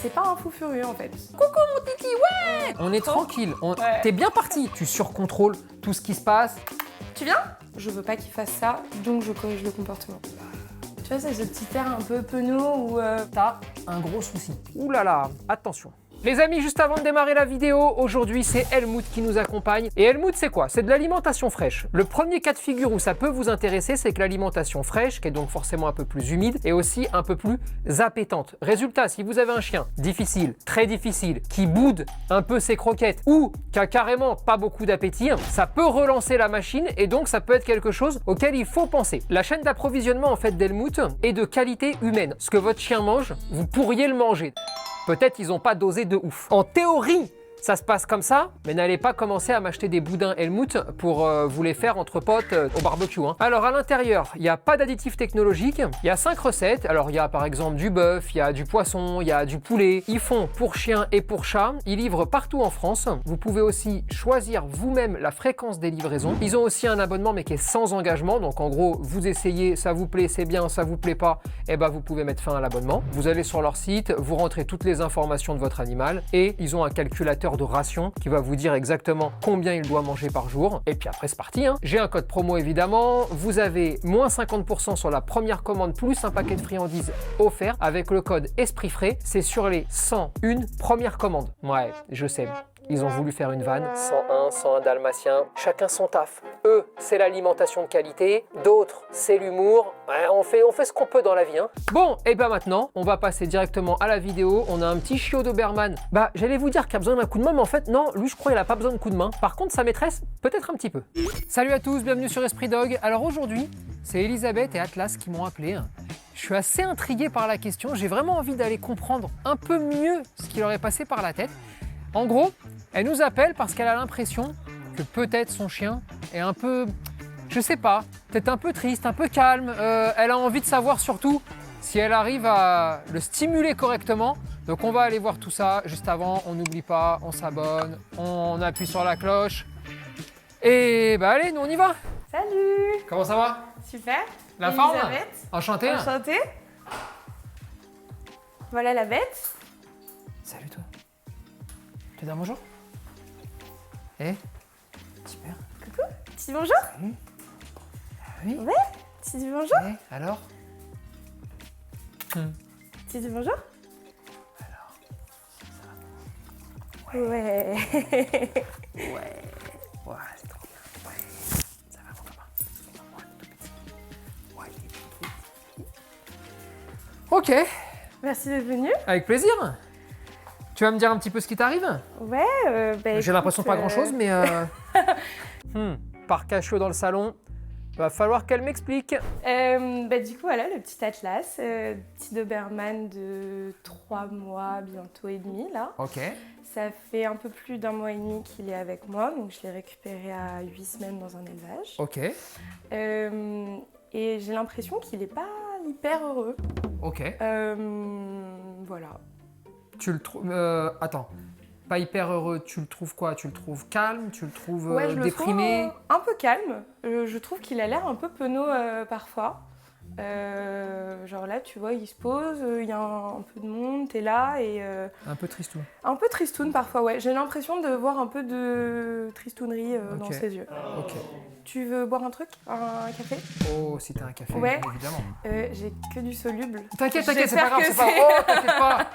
c'est pas un fou furieux en fait. Coucou mon titi, ouais. On est tranquille, Ouais. t'es bien parti. Tu surcontrôles tout ce qui se passe. Tu viens? Je veux pas qu'il fasse ça, donc je corrige le comportement. Tu vois, c'est ce petit air un peu penaud où... T'as un gros souci. Ouh là là, attention. Les amis, juste avant de démarrer la vidéo, aujourd'hui c'est Helmut qui nous accompagne. Et Helmut, c'est quoi? C'est de l'alimentation fraîche. Le premier cas de figure où ça peut vous intéresser, c'est que l'alimentation fraîche, qui est donc forcément un peu plus humide, est aussi un peu plus appétante. Résultat, si vous avez un chien difficile, très difficile, qui boude un peu ses croquettes ou qui a carrément pas beaucoup d'appétit, ça peut relancer la machine et donc ça peut être quelque chose auquel il faut penser. La chaîne d'approvisionnement en fait d'Helmut est de qualité humaine. Ce que votre chien mange, vous pourriez le manger. Peut-être ils n'ont pas dosé de ouf. En théorie, ça se passe comme ça, mais n'allez pas commencer à m'acheter des boudins Helmut pour vous les faire entre potes au barbecue. Alors à l'intérieur, il n'y a pas d'additifs technologiques, il y a 5 recettes. Alors il y a par exemple du bœuf, il y a du poisson, il y a du poulet. Ils font pour chiens et pour chats. Ils livrent partout en France. Vous pouvez aussi choisir vous-même la fréquence des livraisons. Ils ont aussi un abonnement mais qui est sans engagement. Donc en gros, vous essayez, ça vous plaît, c'est bien, ça vous plaît pas, et ben vous pouvez mettre fin à l'abonnement. Vous allez sur leur site, vous rentrez toutes les informations de votre animal et ils ont un calculateur de ration qui va vous dire exactement combien il doit manger par jour. Et puis après, c'est parti. J'ai un code promo évidemment. Vous avez moins 50% sur la première commande plus un paquet de friandises offert avec le code Esprit Frais. C'est sur les 101 premières commandes. Ouais, je sais. Ils ont voulu faire une vanne. 101 dalmatiens. Chacun son taf. Eux, c'est l'alimentation de qualité. D'autres, c'est l'humour. Ouais, on fait ce qu'on peut dans la vie. Bon, et ben maintenant, on va passer directement à la vidéo. On a un petit chiot Doberman. Bah, j'allais vous dire qu'il a besoin d'un coup de main, mais en fait, non, lui, je crois qu'il a pas besoin de coup de main. Par contre, sa maîtresse, peut-être un petit peu. Salut à tous, bienvenue sur Esprit Dog. Alors aujourd'hui, c'est Elisabeth et Atlas qui m'ont appelé. Je suis assez intrigué par la question. J'ai vraiment envie d'aller comprendre un peu mieux ce qui leur est passé par la tête. En gros, elle nous appelle parce qu'elle a l'impression que peut-être son chien est un peu, je sais pas, peut-être un peu triste, un peu calme. Elle a envie de savoir surtout si elle arrive à le stimuler correctement. Donc on va aller voir tout ça. Juste avant, on n'oublie pas, on s'abonne, on appuie sur la cloche. Et bah allez, nous on y va. Salut! Comment ça va? Super! La forme? Elisabeth. Enchanté. Enchantée! Voilà la bête. Salut toi. Tu dis un bonjour? Eh? Super. Coucou! Tu dis bonjour? Salut. Ah oui? Ouais? Tu dis bonjour? Eh, alors? Tu dis bonjour? Alors? Ouais. Ouais. Ouais, c'est trop bien. Ouais. Ça va mon copain? Ouais, tout petit. Ouais, il est tout petit. Ok, Merci d'être venu. avec plaisir. Tu vas me dire un petit peu ce qui t'arrive? Ouais, J'ai l'impression pas grand-chose, mais... Par cachot dans le salon, va falloir qu'elle m'explique. Du coup, voilà, le petit Atlas, petit Doberman de 3 mois, bientôt et demi, là. Ok. Ça fait un peu plus d'1 mois et demi qu'il est avec moi, donc je l'ai récupéré à 8 semaines dans un élevage. Ok. Et j'ai l'impression qu'il n'est pas hyper heureux. Ok. Voilà. Tu le trouves... attends. Pas hyper heureux, tu le trouves quoi? Tu le trouves calme? Tu le trouves Ouais, je le déprimé? trouve un peu calme. Je trouve qu'il a l'air un peu penaud parfois. Genre là, tu vois, il se pose, il y a un peu de monde, t'es là et... Un peu tristou. Un peu tristoun parfois, ouais. J'ai l'impression de voir un peu de tristounerie dans Ok. ses yeux. Ok. Tu veux boire un truc? Un café? Oh, si t'as un café, Ouais. évidemment. J'ai que du soluble. T'inquiète, c'est J'espère pas grave, que c'est pas... Oh, t'inquiète pas.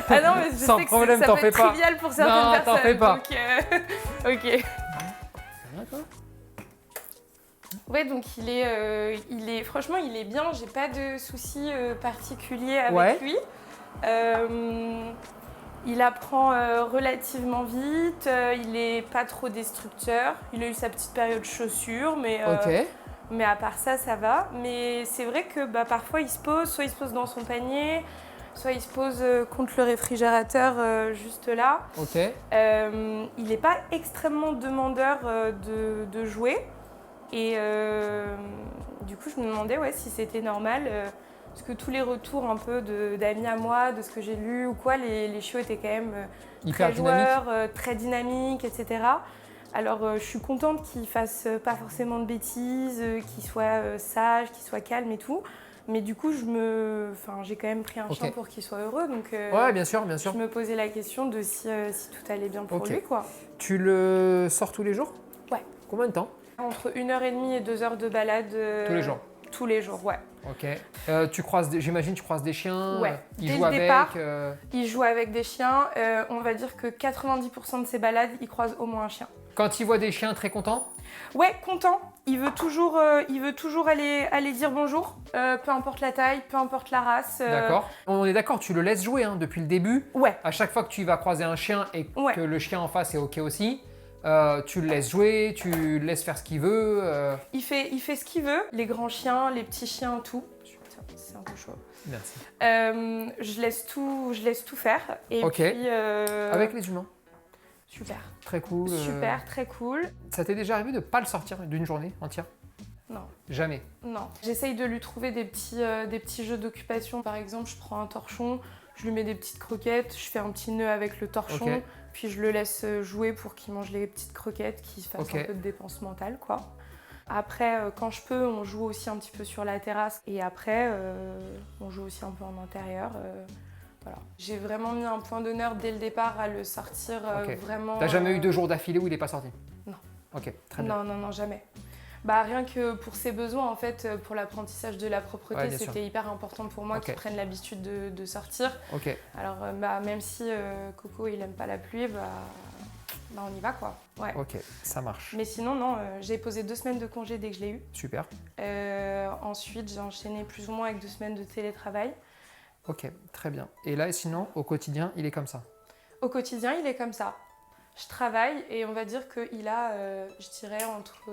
Ah non, mais je Sans sais que problème, ça t'en peut fais être pas. trivial pour certaines Non, personnes. t'en fais pas. Donc, ok. Ça va, toi? Ouais, donc il est, franchement, il est bien. J'ai pas de soucis particuliers avec Ouais. lui. Il apprend relativement vite. Il est pas trop destructeur. Il a eu sa petite période chaussures, mais Ok. mais à part ça, ça va. Mais c'est vrai que parfois il se pose, soit il se pose dans son panier, soit il se pose contre le réfrigérateur juste là. Ok. Il n'est pas extrêmement demandeur de jouer. Et du coup, je me demandais si c'était normal. Parce que tous les retours un peu d'amis à moi, de ce que j'ai lu ou quoi, les chiots étaient quand même Hyper très joueurs, très dynamiques, etc. Alors je suis contente qu'ils fassent pas forcément de bêtises, qu'ils soient sages, qu'ils soient calmes et tout. Mais du coup, j'ai quand même pris un chien pour qu'il soit heureux. Donc, ouais, bien sûr, bien sûr. Je me posais la question de si tout allait bien pour lui, quoi. Tu le sors tous les jours? Ouais. Combien de temps? Entre 1h30 et 2 heures de balade. Tous les jours? Tous les jours, ouais. Ok. J'imagine tu croises des chiens? Ouais. Il joue avec Il joue avec des chiens. On va dire que 90% de ses balades, il croise au moins un chien. Quand il voit des chiens, très content? Ouais, content. Il veut toujours aller dire bonjour, peu importe la taille, peu importe la race. D'accord. On est d'accord, tu le laisses jouer hein, depuis le début. Ouais. À chaque fois que tu vas croiser un chien et que le chien en face est ok aussi, tu le laisses jouer, tu le laisses faire ce qu'il veut. Il fait ce qu'il veut. Les grands chiens, les petits chiens, tout. C'est un peu chaud. Merci. Je laisse tout faire. Et puis, avec les humains? Super. Très cool. Super, très cool. Ça t'est déjà arrivé de ne pas le sortir d'une journée entière? Non. Jamais? Non. J'essaye de lui trouver des petits jeux d'occupation. Par exemple, je prends un torchon, je lui mets des petites croquettes, je fais un petit nœud avec le torchon, puis je le laisse jouer pour qu'il mange les petites croquettes, qu'il se fasse un peu de dépense mentale, quoi. Après, quand je peux, on joue aussi un petit peu sur la terrasse. Et après, on joue aussi un peu en intérieur. Voilà. J'ai vraiment mis un point d'honneur dès le départ à le sortir vraiment... T'as jamais eu 2 jours d'affilée où il n'est pas sorti? Non. Ok, très bien. Non, jamais. Bah, rien que pour ses besoins, en fait, pour l'apprentissage de la propreté, c'était hyper important pour moi qu'il prenne l'habitude de sortir. Alors, même si Coco, il aime pas la pluie, on y va, quoi. Ouais. Ok, ça marche. Mais sinon, non, j'ai posé 2 semaines de congé dès que je l'ai eu. Super. Ensuite, j'ai enchaîné plus ou moins avec 2 semaines de télétravail. Ok, très bien. Et là, sinon, au quotidien, il est comme ça? Au quotidien, il est comme ça. Je travaille et on va dire qu'il a, je dirais, entre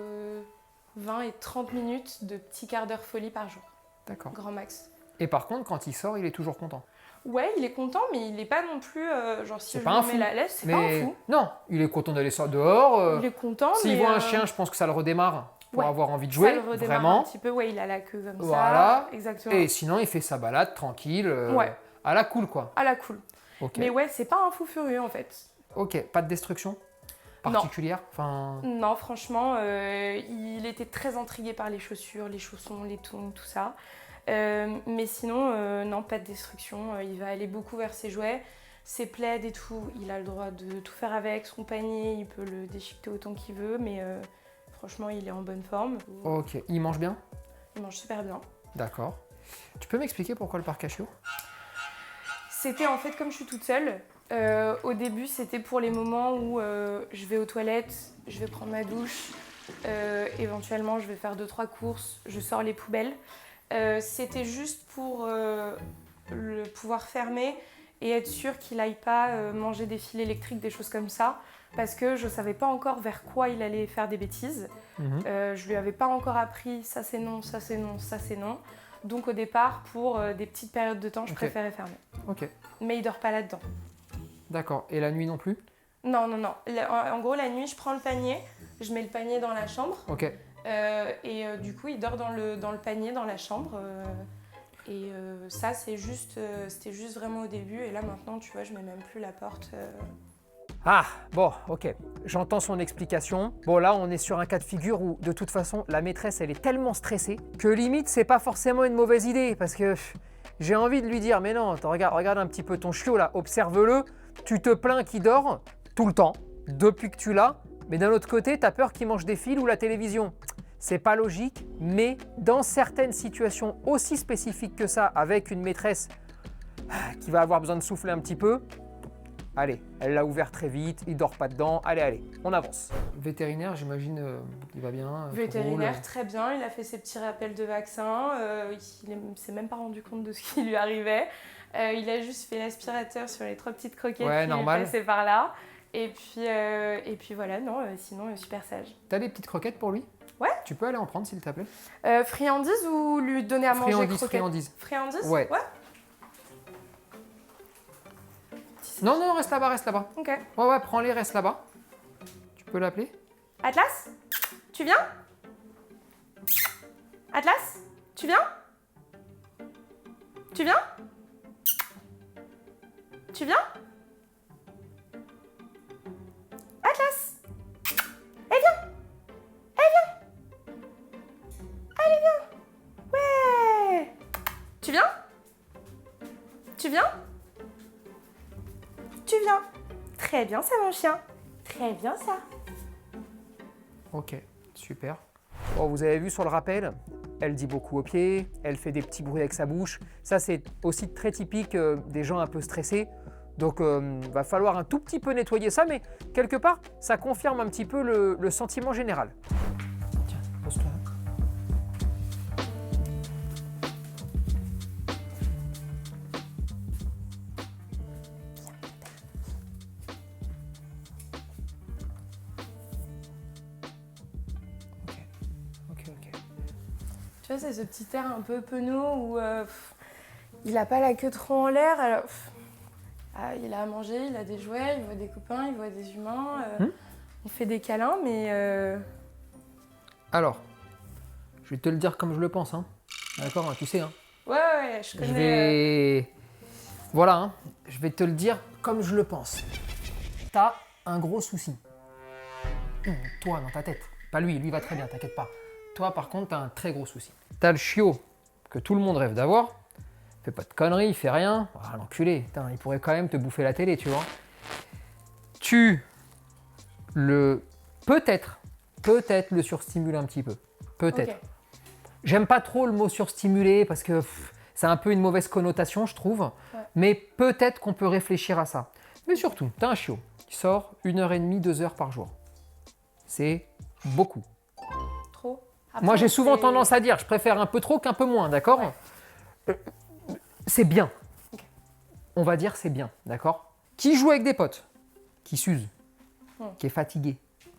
20 et 30 minutes de petits quarts d'heure folie par jour. D'accord. Grand max. Et par contre, quand il sort, il est toujours content? Ouais, il est content, mais il n'est pas non plus, genre si je lui mets la laisse, c'est pas un fou. Non, il est content d'aller dehors. Il est content, S'il voit un chien, je pense que ça le redémarre pour avoir envie de jouer. Ça le redémarre vraiment. Un petit peu, il a la queue comme ça. Voilà. Exactement. Et sinon, il fait sa balade tranquille, à la cool, quoi. À la cool. Mais ouais, c'est pas un fou furieux, en fait. Ok, pas de destruction particulière? Non, franchement, il était très intrigué par les chaussures, les chaussons, les tongs, tout ça. Mais sinon, non, pas de destruction. Il va aller beaucoup vers ses jouets, ses plaids et tout. Il a le droit de tout faire avec, son panier, il peut le déchiqueter autant qu'il veut, mais franchement, il est en bonne forme. Ok, il mange bien? Il mange super bien. D'accord. Tu peux m'expliquer pourquoi le parc à chiots? C'était en fait comme je suis toute seule. Au début, c'était pour les moments où je vais aux toilettes, je vais prendre ma douche, éventuellement je vais faire 2-3 courses, je sors les poubelles. C'était juste pour le pouvoir fermer et être sûr qu'il n'aille pas manger des fils électriques, des choses comme ça, parce que je ne savais pas encore vers quoi il allait faire des bêtises. Je lui avais pas encore appris ça c'est non, ça c'est non, ça c'est non. Donc au départ, pour des petites périodes de temps, je préférais fermer. Mais il dort pas là-dedans. D'accord. Et la nuit non plus? Non. En gros, la nuit, je prends le panier, je mets le panier dans la chambre. Et du coup, il dort dans le panier, dans la chambre. Ça, c'était juste vraiment au début. Et là, maintenant, tu vois, je mets même plus la porte. Ah, bon, ok. J'entends son explication. Bon, là, on est sur un cas de figure où, de toute façon, la maîtresse, elle est tellement stressée que limite, c'est pas forcément une mauvaise idée. Parce que j'ai envie de lui dire, mais non, regarde un petit peu ton chiot là, observe-le. Tu te plains qu'il dort tout le temps, depuis que tu l'as. Mais d'un autre côté, t'as peur qu'il mange des fils ou la télévision. C'est pas logique, mais dans certaines situations aussi spécifiques que ça, avec une maîtresse qui va avoir besoin de souffler un petit peu, allez, elle l'a ouvert très vite, il dort pas dedans, allez, on avance. Vétérinaire, j'imagine, il va bien. Vétérinaire, très bien, il a fait ses petits rappels de vaccin, il ne s'est même pas rendu compte de ce qui lui arrivait. Il a juste fait l'aspirateur sur les 3 petites croquettes qui lui passaient par là. Et puis voilà, non, sinon super sage. T'as des petites croquettes pour lui? Ouais. Tu peux aller en prendre s'il te plaît? Friandises ou lui donner à manger croquettes? Friandises. Ouais. Non, reste là-bas. Ok. Ouais, prends-les, reste là-bas. Tu peux l'appeler? Atlas? Tu viens? Atlas? Tu viens? Tu viens? Tu viens? Atlas! Elle vient! Allez, viens! Ouais! bien. Très bien ça mon chien. Très bien ça. Ok, super. Bon, vous avez vu sur le rappel, elle dit beaucoup aux pieds, elle fait des petits bruits avec sa bouche. Ça, c'est aussi très typique des gens un peu stressés. Donc, va falloir un tout petit peu nettoyer ça, mais quelque part, ça confirme un petit peu le sentiment général. Tiens, pose-toi. Ok. Tu vois, c'est ce petit air un peu penaud où il a pas la queue trop en l'air. Alors, il a à manger, il a des jouets, il voit des copains, il voit des humains. On fait des câlins, mais... Alors, je vais te le dire comme je le pense, hein. D'accord, hein, tu sais, hein. Ouais, je connais... Je vais... Voilà, hein. Je vais te le dire comme je le pense. T'as un gros souci. Toi, dans ta tête. Pas lui, lui va très bien, t'inquiète pas. Toi, par contre, t'as un très gros souci. T'as le chiot que tout le monde rêve d'avoir. Fait pas de conneries, il fait rien. Ah, l'enculé, putain, il pourrait quand même te bouffer la télé, tu vois. Tu le... Peut-être le surstimuler un petit peu. Peut-être. Ok. J'aime pas trop le mot surstimuler parce que c'est un peu une mauvaise connotation, je trouve. Ouais. Mais peut-être qu'on peut réfléchir à ça. Mais surtout, t'as un chiot qui sort 1h30, 2 heures par jour. C'est beaucoup. Trop. Après, Moi, j'ai souvent c'est- tendance à dire, je préfère un peu trop qu'un peu moins, d'accord? C'est bien. Ok. On va dire c'est bien, d'accord? Qui joue avec des potes, qui s'use, qui est fatigué,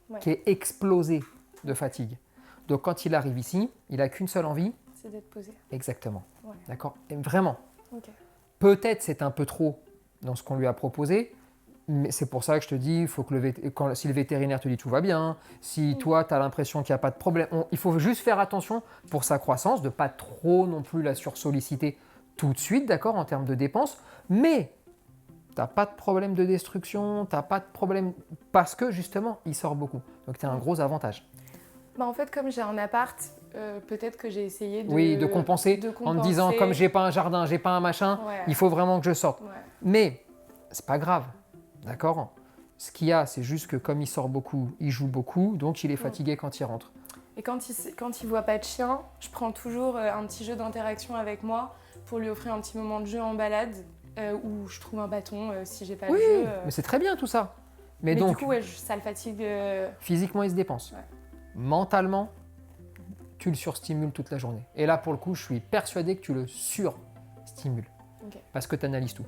Ouais. qui est explosé de fatigue. Donc quand il arrive ici, il n'a qu'une seule envie. C'est d'être posé. Exactement. Ouais. D'accord? Et vraiment. Ok. Peut-être c'est un peu trop dans ce qu'on lui a proposé, mais c'est pour ça que je te dis, il faut que si le vétérinaire te dit tout va bien, si toi tu as l'impression qu'il n'y a pas de problème, il faut juste faire attention pour sa croissance, de ne pas trop non plus la sursolliciter tout de suite, d'accord, en termes de dépenses, mais tu n'as pas de problème de destruction, tu n'as pas de problème parce que justement il sort beaucoup. Donc tu as un gros avantage. Bah, en fait, comme j'ai un appart, peut-être que j'ai essayé de... Oui, de compenser en te disant comme j'ai pas un jardin, j'ai pas un machin, Ouais. il faut vraiment que je sorte. Ouais. Mais c'est pas grave, d'accord? Ce qu'il y a, c'est juste que comme il sort beaucoup, il joue beaucoup, donc il est fatigué quand il rentre. Et quand il voit pas de chien, je prends toujours un petit jeu d'interaction avec moi pour lui offrir un petit moment de jeu en balade où je trouve un bâton si j'ai pas Oui, le jeu. mais c'est très bien tout ça. Mais Mais donc, du coup, ouais, ça le fatigue. physiquement, il se dépense. Ouais. Mentalement, tu le surstimules toute la journée. Et là, pour le coup, je suis persuadé que tu le surstimules. Ok. Parce que tu analyses tout.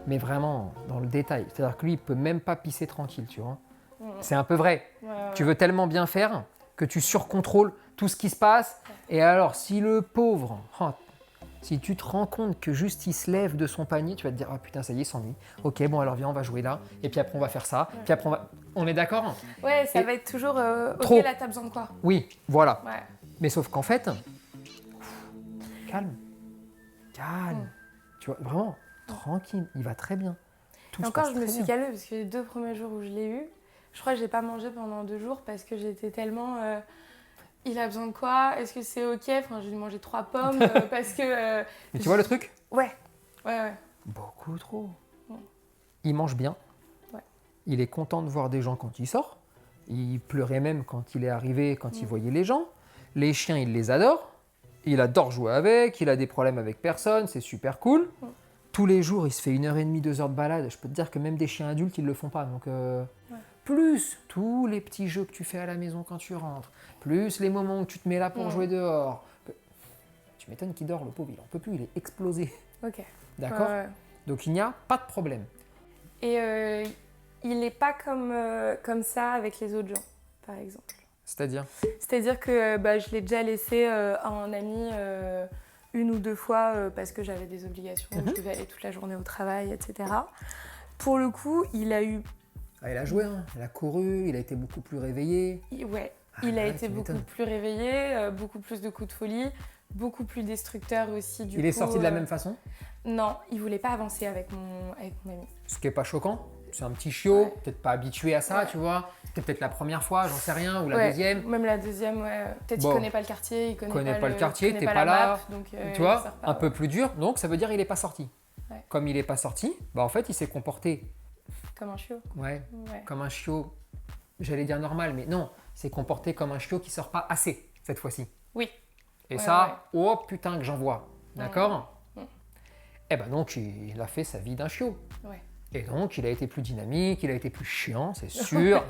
Mais vraiment, dans le détail. C'est-à-dire que lui, il peut même pas pisser tranquille, tu vois. C'est un peu vrai. Ouais. Tu veux tellement bien faire que tu surcontrôles tout ce qui se passe. Et alors, si le pauvre, si tu te rends compte que juste il se lève de son panier, tu vas te dire, ah putain, ça y est, il s'ennuie. Ok, bon, alors viens, on va jouer là. Et puis après, on va faire ça. Puis après, on est d'accord? Ouais, ça Et va être toujours. trop. Ok, là, t'as besoin de quoi? Oui, voilà. Ouais. Mais sauf qu'en fait, calme. Tu vois, vraiment, tranquille, il va très bien. Tout Et se encore, passe je me très suis bien. calmée parce que les 2 premiers jours où je l'ai eu, je crois que j'ai pas mangé pendant 2 jours parce que j'étais tellement. Il a besoin de quoi? Est-ce que c'est ok? Enfin, j'ai mangé 3 pommes parce que. Mais tu vois le truc? Ouais. Beaucoup trop. Ouais. Il mange bien. Ouais. Il est content de voir des gens quand il sort. Il pleurait même quand il est arrivé, quand il voyait les gens. Les chiens, il les adore. Il adore jouer avec. Il a des problèmes avec personne. C'est super cool. Tous les jours, il se fait 1h30, 2 heures de balade. Je peux te dire que même des chiens adultes, ils ne le font pas. Donc, plus tous les petits jeux que tu fais à la maison quand tu rentres, plus les moments où tu te mets là pour jouer dehors. Tu m'étonnes qu'il dort, le pauvre. Il n'en peut plus. Il est explosé. Ok. D'accord? Ouais. Donc, il n'y a pas de problème. Et il n'est pas comme ça avec les autres gens, par exemple. C'est-à-dire? C'est-à-dire que je l'ai déjà laissé à un ami 1 ou 2 fois parce que j'avais des obligations, je devais aller toute la journée au travail, etc. Pour le coup, il a eu... Il a joué, hein. Il a couru, il a été beaucoup plus réveillé. Il a été tu beaucoup m'étonnes. plus réveillé, beaucoup plus de coups de folie, beaucoup plus destructeur aussi. Il est sorti de la même façon? Non, il voulait pas avancer avec mon ami. Ce qui n'est pas choquant. C'est un petit chiot, Ouais. peut-être pas habitué à ça, Ouais. tu vois. C'était peut-être la première fois, j'en sais rien, ou la deuxième. Même la deuxième, ouais. Peut-être Bon. qu'il connaît pas le quartier, il connaît pas le quartier, connaît t'es pas pas la là. map, donc, Tu il vois, sort pas, un peu plus dur. Donc ça veut dire qu'il n'est pas sorti. Ouais. Comme il n'est pas sorti, en fait, il s'est comporté Comme un chiot. Ouais, Ouais. comme un chiot, j'allais dire normal, mais non, c'est comporté comme un chiot qui sort pas assez cette fois-ci. Oui. Et Ouais, ça, oh putain que j'en vois, d'accord? Ouais. Et ben donc il a fait sa vie d'un chiot. Ouais. Et donc il a été plus dynamique, il a été plus chiant, c'est sûr.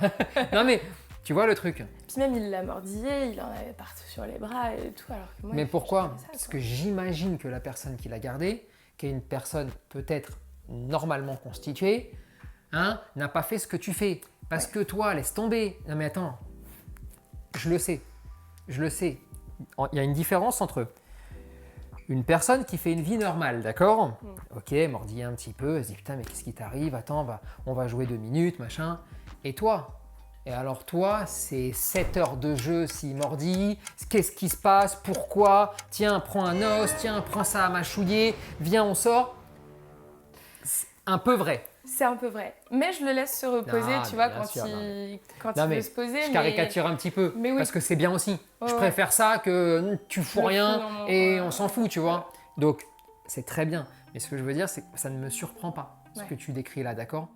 Non mais tu vois le truc. Puis même, il l'a mordillé, il en avait partout sur les bras et tout. Alors que moi, Mais je pourquoi? fais pas ça, Parce quoi. que j'imagine que la personne qui l'a gardé, qui est une personne peut-être normalement constituée, hein, n'a pas fait ce que tu fais. Parce que toi, laisse tomber. Non mais attends, je le sais. Il y a une différence entre une personne qui fait une vie normale, d'accord? Ok, mordille un petit peu, elle se dit putain mais qu'est-ce qui t'arrive? Attends, on va jouer 2 minutes, machin. Et toi? Et alors toi, c'est 7 heures de jeu s'il mordit, qu'est-ce qui se passe? Pourquoi? Tiens, prends un os, tiens, prends ça à mâchouiller, viens, on sort. C'est un peu vrai. C'est un peu vrai. Mais je le laisse se reposer, Non, tu vois, bien quand sûr, il Non, mais veut se poser. je caricature un petit peu, mais oui. parce que c'est bien aussi. Je Ouais. préfère ça que tu fous Je le rien fous dans mon- et ouais. on s'en fout, tu vois. Donc, c'est très bien. Mais ce que je veux dire, c'est que ça ne me surprend pas, ce Ouais. que tu décris là, d'accord?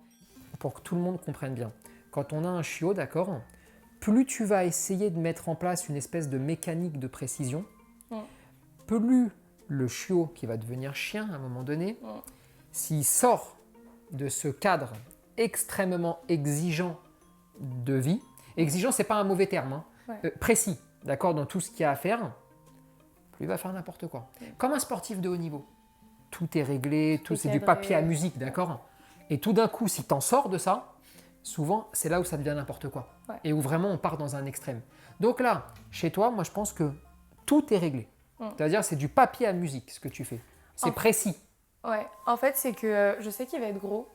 Pour que tout le monde comprenne bien. Quand on a un chiot, d'accord, plus tu vas essayer de mettre en place une espèce de mécanique de précision, plus le chiot qui va devenir chien à un moment donné, s'il sort de ce cadre extrêmement exigeant de vie, exigeant c'est pas un mauvais terme, hein, Ouais. précis, d'accord, dans tout ce qu'il y a à faire, plus il va faire n'importe quoi. Comme un sportif de haut niveau. Tout est réglé, tout c'est du cadré. papier à musique, d'accord? Et tout d'un coup, si tu en sors de ça, souvent c'est là où ça devient n'importe quoi. Ouais. Et où vraiment on part dans un extrême. Donc là, chez toi, moi je pense que tout est réglé. C'est-à-dire c'est du papier à musique ce que tu fais. C'est En- précis. Ouais, en fait, c'est que je sais qu'il va être gros,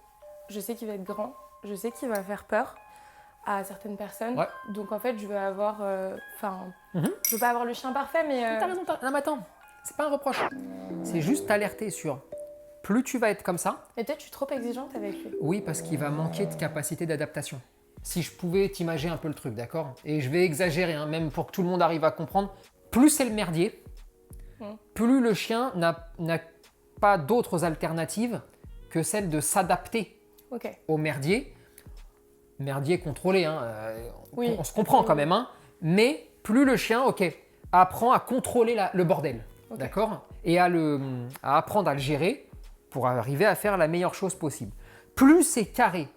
je sais qu'il va être grand, je sais qu'il va faire peur à certaines personnes. Ouais. Donc en fait, je veux avoir. Mhm. Je veux pas avoir le chien parfait, mais. T'as raison, non mais attends, c'est pas un reproche. C'est juste t'alerter sur plus tu vas être comme ça, Et peut-être je suis trop exigeante avec lui. oui, parce qu'il va manquer de capacité d'adaptation. Si je pouvais t'imaginer un peu le truc, d'accord? Et je vais exagérer, hein, même pour que tout le monde arrive à comprendre. Plus c'est le merdier, plus le chien n'a pas d'autres alternatives que celle de s'adapter Ok. au merdier. Merdier contrôlé, hein, Oui. on se comprend quand même, hein, mais plus le chien, ok, apprend à contrôler le bordel, Ok. d'accord? Et à apprendre à le gérer pour arriver à faire la meilleure chose possible. Plus c'est carré,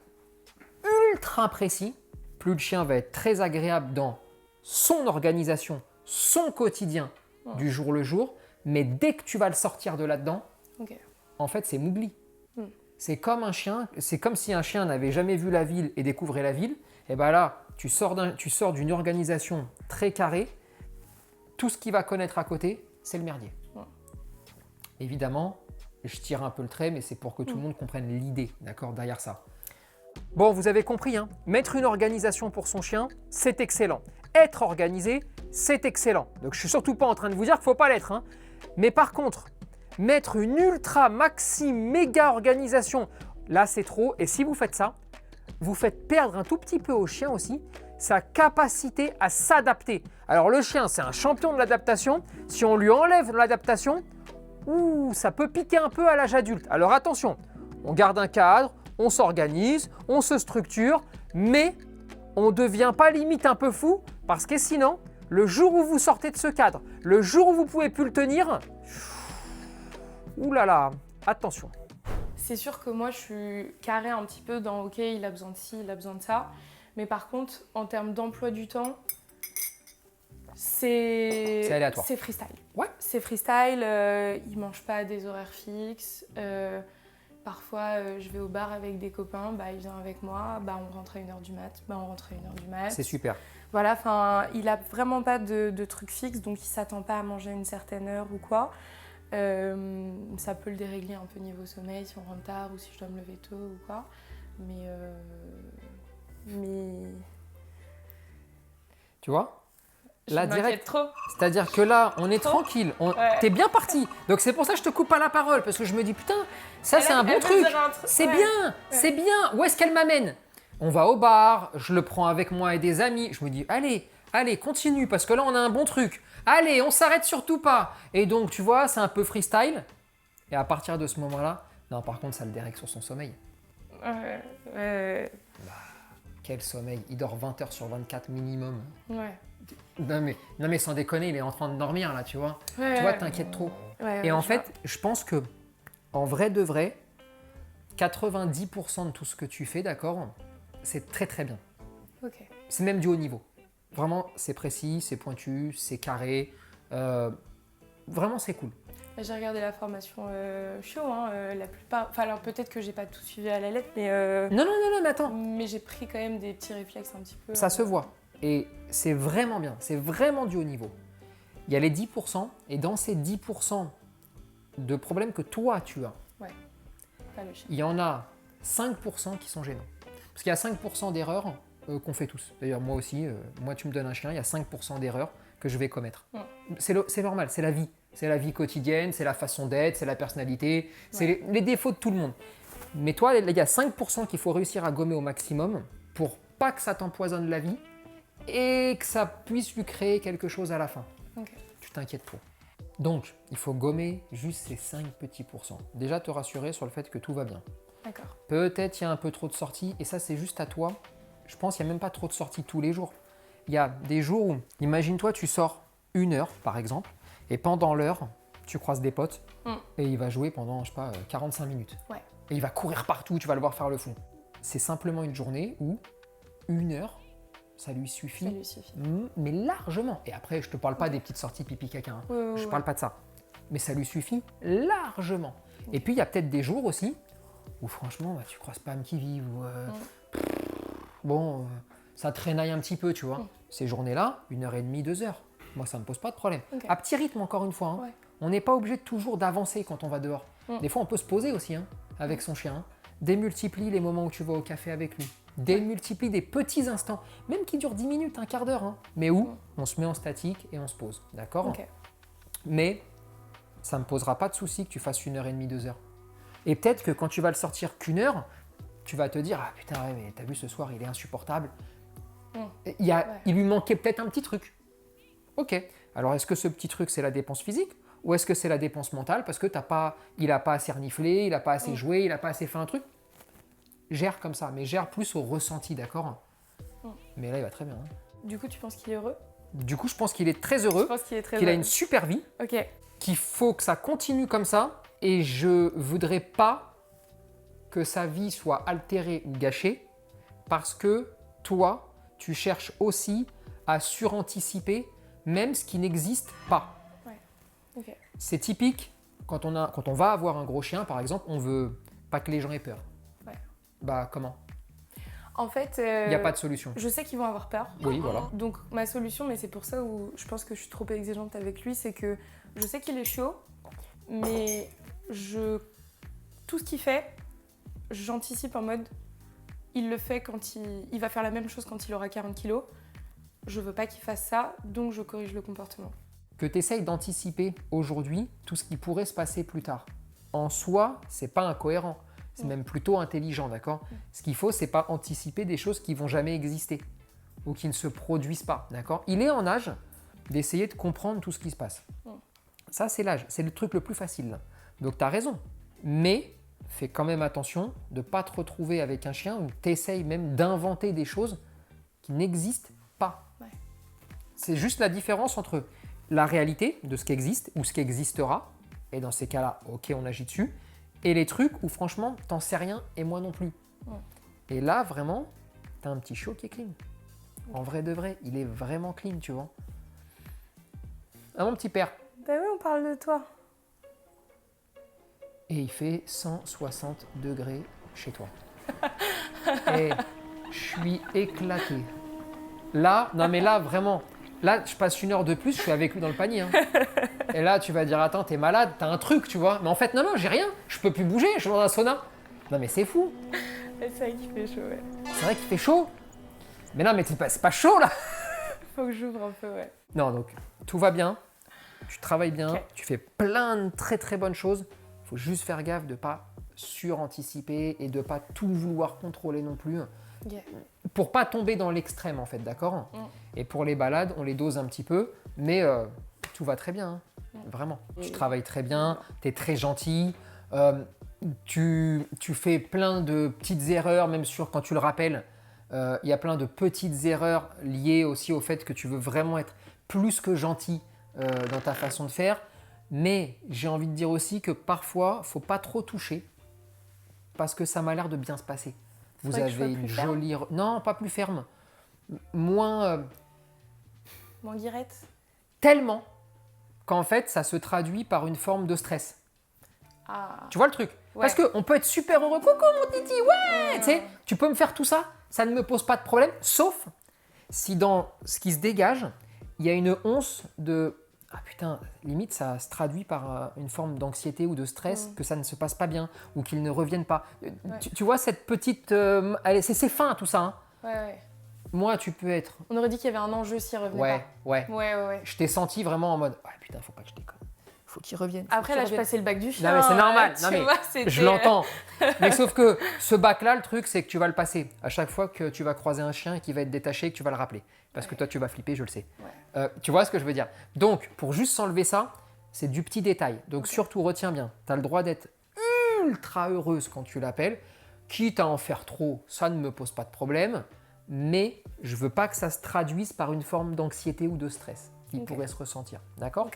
ultra précis, plus le chien va être très agréable dans son organisation, son quotidien du jour le jour, mais dès que tu vas le sortir de là-dedans, Ok. en fait, c'est Mowgli. C'est comme un chien, c'est comme si un chien n'avait jamais vu la ville et découvrait la ville. Et bien là, tu sors d'une organisation très carrée, tout ce qu'il va connaître à côté, c'est le merdier. Évidemment, je tire un peu le trait, mais c'est pour que tout le monde comprenne l'idée, d'accord, derrière ça. Bon, vous avez compris, hein, mettre une organisation pour son chien, c'est excellent. Être organisé, c'est excellent. Donc je suis surtout pas en train de vous dire qu'il ne faut pas l'être, hein. Mais par contre, mettre une ultra maxi méga organisation, là c'est trop. Et si vous faites ça, vous faites perdre un tout petit peu au chien aussi sa capacité à s'adapter. Alors le chien, c'est un champion de l'adaptation. Si on lui enlève l'adaptation, ça peut piquer un peu à l'âge adulte. Alors attention, on garde un cadre, on s'organise, on se structure, mais on ne devient pas limite un peu fou parce que sinon, le jour où vous sortez de ce cadre, le jour où vous ne pouvez plus le tenir, oulala, attention. C'est sûr que moi, je suis carrée un petit peu dans OK, il a besoin de ci, il a besoin de ça. Mais par contre, en termes d'emploi du temps, c'est aléatoire. C'est freestyle. Ouais. C'est freestyle, il mange pas à des horaires fixes. Parfois, je vais au bar avec des copains, il vient avec moi, on rentre à 1h du mat, on rentre à 1h du mat. C'est super. Voilà, enfin, il a vraiment pas de truc fixe, donc il s'attend pas à manger à une certaine heure ou quoi. Ça peut le dérégler un peu niveau sommeil si on rentre tard ou si je dois me lever tôt ou quoi. Mais Tu vois? je Là, m'inquiète direct. trop. C'est-à-dire que là, on est tranquille, Ouais. t'es bien parti. Donc c'est pour ça que je te coupe pas la parole, parce que je me dis, putain, ça c'est un bon Elle veut truc. dire un truc. C'est Ouais. bien, c'est bien. Où est-ce qu'elle m'amène? On va au bar, je le prends avec moi et des amis. Je me dis, allez, continue, parce que là, on a un bon truc. Allez, on s'arrête surtout pas. Et donc, tu vois, c'est un peu freestyle. Et à partir de ce moment-là, non, par contre, ça le dérègle sur son sommeil. Quel sommeil, il dort 20 heures sur 24 minimum. Ouais. Non mais sans déconner, il est en train de dormir là, tu vois. Ouais, Tu vois, ouais. t'inquiètes trop. Ouais, Et en je fait, je pense que, en vrai de vrai, 90% de tout ce que tu fais, d'accord, c'est très très bien. vois. Ok. C'est même du haut niveau. Vraiment, c'est précis, c'est pointu, c'est carré. Vraiment, c'est cool. J'ai regardé la formation Chiot, la plupart. Enfin, alors peut-être que j'ai pas tout suivi à la lettre, mais. Non, mais attends, Mais j'ai pris quand même des petits réflexes un petit peu. ça se voit. Et c'est vraiment bien, c'est vraiment du haut niveau. Il y a les 10%, et dans ces 10% de problèmes que toi tu as, Pas le chien. il y en a 5% qui sont gênants. Parce qu'il y a 5% d'erreurs qu'on fait tous. D'ailleurs, moi aussi, moi tu me donnes un chien, il y a 5% d'erreurs que je vais commettre. Ouais. C'est normal, c'est la vie. C'est la vie quotidienne, c'est la façon d'être, c'est la personnalité, c'est les défauts de tout le monde. Mais toi, il y a 5% qu'il faut réussir à gommer au maximum pour pas que ça t'empoisonne la vie et que ça puisse lui créer quelque chose à la fin. Ok. Tu t'inquiètes pour. Donc, il faut gommer juste ces 5 petits pourcents. Déjà te rassurer sur le fait que tout va bien. D'accord. Peut-être il y a un peu trop de sorties et ça c'est juste à toi. Je pense qu'il n'y a même pas trop de sorties tous les jours. Il y a des jours où, imagine-toi, tu sors 1 heure par exemple et pendant l'heure, tu croises des potes et il va jouer pendant, je sais pas, 45 minutes. Ouais. Et il va courir partout, tu vas le voir faire le fou. C'est simplement une journée où 1 heure, ça lui suffit. Ça lui suffit. Mais largement. Et après, je te parle pas des petites sorties pipi caca. Hein. Je parle pas de ça. Mais ça lui suffit largement. Et puis, il y a peut-être des jours aussi où franchement, bah, tu croises pas âme qui vive. Bon, ça traînaille un petit peu, tu vois. Ces journées-là, 1h30, 2 heures. Moi, ça me pose pas de problème. Ok. À petit rythme, encore une fois. Hein. Ouais. On n'est pas obligé de toujours d'avancer quand on va dehors. Des fois, on peut se poser aussi hein, avec son chien. Hein. Démultiplie les moments où tu vas au café avec lui. Démultiplie des petits instants, même qui durent 10 minutes, un quart d'heure. Hein, mais où on se met en statique et on se pose. D'accord. Ok. Mais ça ne me posera pas de souci que tu fasses 1h30, 2 heures. Et peut-être que quand tu vas le sortir qu'1 heure, tu vas te dire ah putain ouais, mais t'as vu ce soir il est insupportable. Il lui manquait peut-être un petit truc. Ok. Alors est-ce que ce petit truc c'est la dépense physique ou est-ce que c'est la dépense mentale parce que il a pas assez reniflé, il a pas assez joué, il a pas assez fait un truc. Gère comme ça, mais gère plus au ressenti, d'accord. Mais là il va très bien. Hein. Du coup, tu penses qu'il est heureux? Du coup, je pense qu'il est très Je heureux, pense qu'il est très qu'il a heureux. une super vie, Ok. qu'il faut que ça continue comme ça. Et je voudrais pas que sa vie soit altérée ou gâchée parce que toi, tu cherches aussi à suranticiper même ce qui n'existe pas. Ouais. Ok. C'est typique quand on va avoir un gros chien, par exemple, on veut pas que les gens aient peur. Ouais. Bah comment? En fait, Il n'y a pas de solution. je sais qu'ils vont avoir peur. Oui, voilà. Donc ma solution, mais c'est pour ça où je pense que je suis trop exigeante avec lui, c'est que je sais qu'il est chiot, mais tout ce qu'il fait, j'anticipe en mode, il le fait quand il va faire la même chose quand il aura 40 kilos. Je veux pas qu'il fasse ça, donc je corrige le comportement. Que tu essayes d'anticiper aujourd'hui tout ce qui pourrait se passer plus tard. En soi, c'est pas incohérent. C'est même plutôt intelligent, d'accord? Ce qu'il faut, c'est pas anticiper des choses qui vont jamais exister ou qui ne se produisent pas, d'accord? Il est en âge d'essayer de comprendre tout ce qui se passe. Ça, c'est l'âge. C'est le truc le plus facile. Là. Donc, tu as raison. Mais fais quand même attention de ne pas te retrouver avec un chien où tu essayes même d'inventer des choses qui n'existent pas. Ouais. C'est juste la différence entre la réalité de ce qui existe ou ce qui existera. Et dans ces cas-là, ok, on agit dessus. Et les trucs où franchement, t'en sais rien et moi non plus. Et là, vraiment, t'as un petit chiot qui est clean. En vrai de vrai, il est vraiment clean, tu vois. Ah, mon petit père. Bah oui, on parle de toi. Et il fait 160 degrés chez toi. Et je suis éclaté. Là, non mais là, vraiment, là, je passe 1 heure de plus, je suis avec lui dans le panier. Hein. Et là, tu vas dire, attends, t'es malade, t'as un truc, tu vois. Mais en fait, non, j'ai rien, je peux plus bouger, je suis dans un sauna. Non mais c'est fou. C'est vrai qu'il fait chaud, ouais. C'est vrai qu'il fait chaud. Mais non, mais c'est pas chaud là. Faut que j'ouvre un peu, ouais. Non, donc, tout va bien, tu travailles bien, Ok. tu fais plein de très très bonnes choses. Il faut juste faire gaffe de ne pas suranticiper et de ne pas tout vouloir contrôler non plus. Yeah. Pour pas tomber dans l'extrême en fait, d'accord. Et pour les balades, on les dose un petit peu, mais tout va très bien, hein. Vraiment. Tu travailles très bien, tu es très gentil. Il tu fais plein de petites erreurs, même quand tu le rappelles. Il y a plein de petites erreurs liées aussi au fait que tu veux vraiment être plus que gentil dans ta façon de faire. Mais j'ai envie de dire aussi que parfois, il ne faut pas trop toucher parce que ça m'a l'air de bien se passer. Vous avez une jolie... Non, pas plus ferme. Moins... Moins guirette. Tellement qu'en fait, ça se traduit par une forme de stress. Ah. Tu vois le truc? Parce qu'on peut être super heureux. Coucou mon titi, ouais, tu sais, tu peux me faire tout ça, ça ne me pose pas de problème, sauf si dans ce qui se dégage, il y a une once de... Ah putain, limite ça se traduit par une forme d'anxiété ou de stress, que ça ne se passe pas bien ou qu'ils ne reviennent pas. Tu vois cette petite... c'est fin tout ça. Hein. Ouais. Moi, tu peux être... On aurait dit qu'il y avait un enjeu s'il revenait pas. Ouais. Je t'ai senti vraiment en mode... Ouais putain, faut pas que je déconne. Faut qu'il revienne. Après, là, je passais le bac du chien. Non, mais c'est normal. Non, mais je l'entends. Mais sauf que ce bac-là, le truc, c'est que tu vas le passer. À chaque fois que tu vas croiser un chien qui va être détaché, que tu vas le rappeler. Parce que toi, tu vas flipper, je le sais. Ouais. Tu vois ce que je veux dire? Donc, pour juste s'enlever ça, c'est du petit détail. Donc, surtout, retiens bien. Tu as le droit d'être ultra heureuse quand tu l'appelles. Quitte à en faire trop, ça ne me pose pas de problème. Mais je veux pas que ça se traduise par une forme d'anxiété ou de stress qui pourrait se ressentir. D'accord?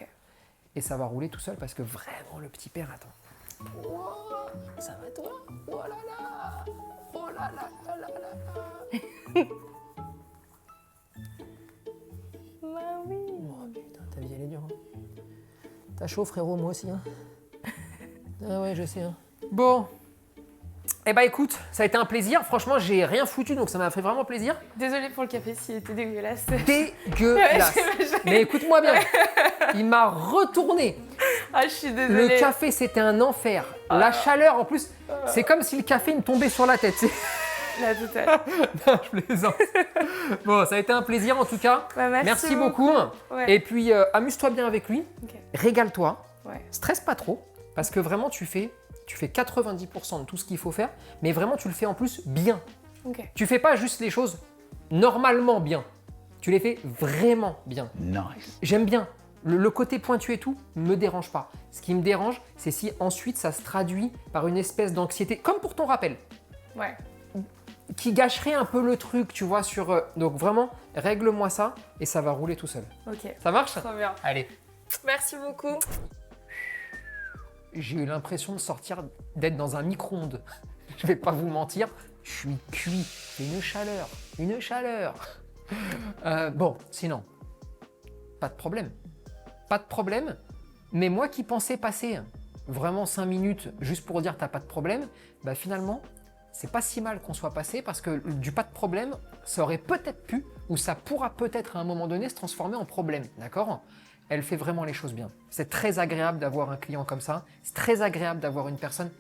Et ça va rouler tout seul parce que vraiment le petit père attend. Oh, ça va toi? Oh là là! Oh là là là là là! Bah oui. Oh putain, ta vie elle est dure. Hein. T'as chaud frérot, moi aussi. Hein. Ah ouais, je sais. Hein. Bon. Eh bah écoute, ça a été un plaisir. Franchement, j'ai rien foutu donc ça m'a fait vraiment plaisir. Désolée pour le café s'il était dégueulasse. Dégueulasse. Mais écoute-moi bien. Il m'a retourné. Ah, je suis désolée. Le café, c'était un enfer. La chaleur, en plus, c'est comme si le café me tombait sur la tête. La totale. Non, je plaisante. Bon, ça a été un plaisir en tout cas. Bah, merci beaucoup. Ouais. Et puis, amuse-toi bien avec lui. Régale-toi. Ouais. Stresse pas trop. Parce que vraiment, tu fais 90% de tout ce qu'il faut faire. Mais vraiment, tu le fais en plus bien. Tu fais pas juste les choses normalement bien. Tu les fais vraiment bien. Nice. J'aime bien. Le côté pointu et tout me dérange pas. Ce qui me dérange, c'est si ensuite ça se traduit par une espèce d'anxiété, comme pour ton rappel. Ouais. Qui gâcherait un peu le truc, tu vois, sur... Donc vraiment, règle-moi ça et ça va rouler tout seul. Ok. Ça marche? Trop bien. Allez. Merci beaucoup. J'ai eu l'impression de sortir, d'être dans un micro-ondes. Je vais pas vous mentir, je suis cuit. Une chaleur, une chaleur. Bon, sinon, pas de problème. Pas de problème, mais moi qui pensais passer vraiment 5 minutes juste pour dire t'as pas de problème, bah finalement, c'est pas si mal qu'on soit passé parce que du pas de problème, ça aurait peut-être pu ou ça pourra peut-être à un moment donné se transformer en problème, d'accord? Elle fait vraiment les choses bien. C'est très agréable d'avoir un client comme ça, c'est très agréable d'avoir une personne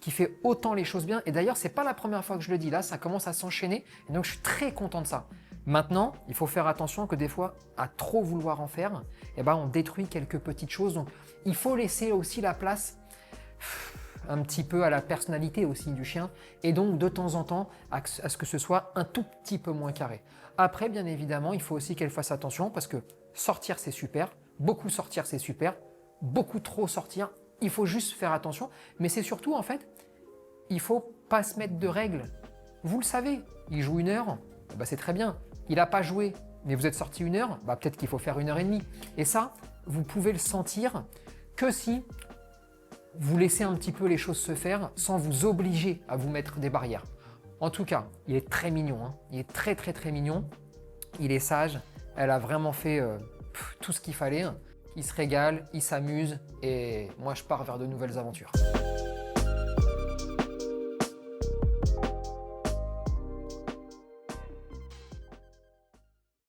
qui fait autant les choses bien et d'ailleurs, c'est pas la première fois que je le dis, là, ça commence à s'enchaîner et donc je suis très content de ça. Maintenant, il faut faire attention que des fois, à trop vouloir en faire, eh ben, on détruit quelques petites choses. Donc, il faut laisser aussi la place un petit peu à la personnalité aussi du chien et donc de temps en temps à ce que ce soit un tout petit peu moins carré. Après, bien évidemment, il faut aussi qu'elle fasse attention parce que sortir, c'est super. Beaucoup sortir, c'est super. Beaucoup trop sortir, il faut juste faire attention. Mais c'est surtout, en fait, il ne faut pas se mettre de règles. Vous le savez, il joue 1 heure, bah, c'est très bien. Il n'a pas joué, mais vous êtes sorti 1 heure, bah peut-être qu'il faut faire 1h30. Et ça, vous pouvez le sentir que si vous laissez un petit peu les choses se faire sans vous obliger à vous mettre des barrières. En tout cas, il est très mignon, hein. Il est très très très mignon. Il est sage, elle a vraiment fait tout ce qu'il fallait. Il se régale, il s'amuse et moi je pars vers de nouvelles aventures.